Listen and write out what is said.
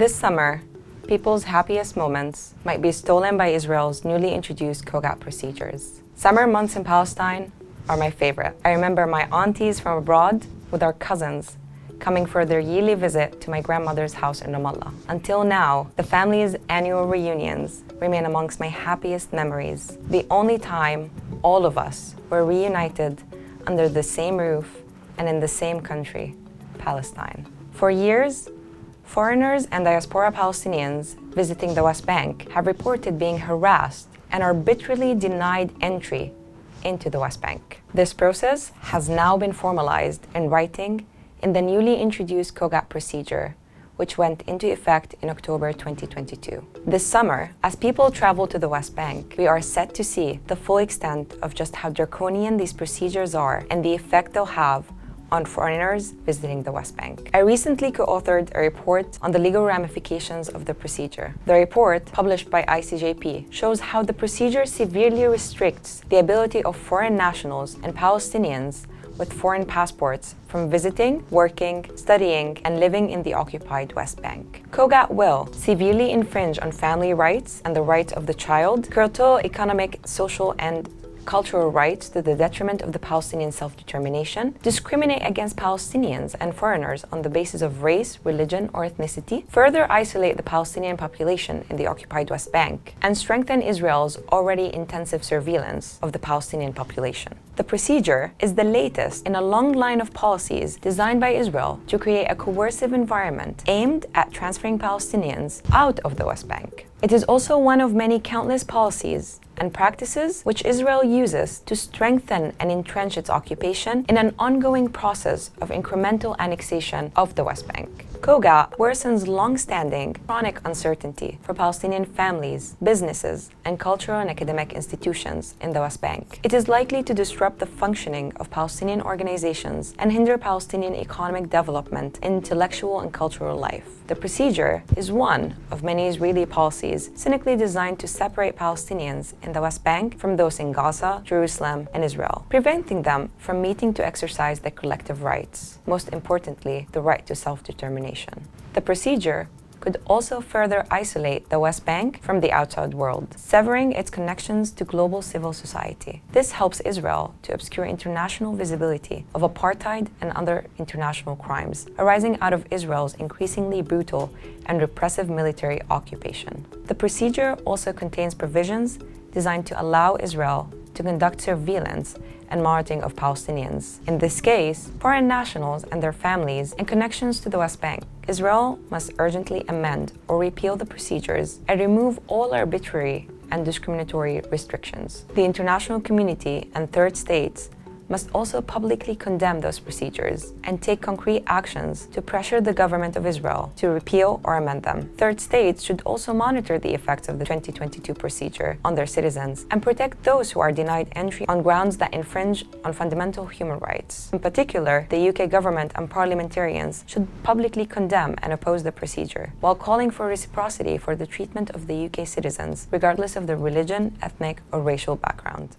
This summer, people's happiest moments might be stolen by Israel's newly introduced Cogat procedures. Summer months in Palestine are my favorite. I remember my aunties from abroad with our cousins coming for their yearly visit to my grandmother's house in Ramallah. Until now, the family's annual reunions remain amongst my happiest memories. The only time all of us were reunited under the same roof and in the same country, Palestine. For years, foreigners and diaspora Palestinians visiting the West Bank have reported being harassed and arbitrarily denied entry into the West Bank. This process has now been formalized in writing in the newly introduced Cogat procedure, which went into effect in October 2022. This summer, as people travel to the West Bank, we are set to see the full extent of just how draconian these procedures are and the effect they'll have on foreigners visiting the West Bank. I recently co-authored a report on the legal ramifications of the procedure. The report, published by ICJP, shows how the procedure severely restricts the ability of foreign nationals and Palestinians with foreign passports from visiting, working, studying, and living in the occupied West Bank. Cogat will severely infringe on family rights and the rights of the child, curtail economic, social, and cultural rights to the detriment of the Palestinian self-determination, discriminate against Palestinians and foreigners on the basis of race, religion, or ethnicity, further isolate the Palestinian population in the occupied West Bank, and strengthen Israel's already intensive surveillance of the Palestinian population. The procedure is the latest in a long line of policies designed by Israel to create a coercive environment aimed at transferring Palestinians out of the West Bank. It is also one of many countless policies and practices which Israel uses to strengthen and entrench its occupation in an ongoing process of incremental annexation of the West Bank. Cogat worsens long-standing chronic uncertainty for Palestinian families, businesses, and cultural and academic institutions in the West Bank. It is likely to disrupt the functioning of Palestinian organizations and hinder Palestinian economic development, intellectual and cultural life. The procedure is one of many Israeli policies cynically designed to separate Palestinians in the West Bank from those in Gaza, Jerusalem, and Israel, preventing them from meeting to exercise their collective rights, most importantly, the right to self-determination. The procedure could also further isolate the West Bank from the outside world, severing its connections to global civil society. This helps Israel to obscure international visibility of apartheid and other international crimes arising out of Israel's increasingly brutal and repressive military occupation. The procedure also contains provisions designed to allow Israel to conduct surveillance and monitoring of Palestinians. In this case, foreign nationals and their families and connections to the West Bank. Israel must urgently amend or repeal the procedures and remove all arbitrary and discriminatory restrictions. The international community and third states must also publicly condemn those procedures and take concrete actions to pressure the government of Israel to repeal or amend them. Third states should also monitor the effects of the 2022 procedure on their citizens and protect those who are denied entry on grounds that infringe on fundamental human rights. In particular, the UK government and parliamentarians should publicly condemn and oppose the procedure, while calling for reciprocity for the treatment of the UK citizens, regardless of their religion, ethnic, or racial background.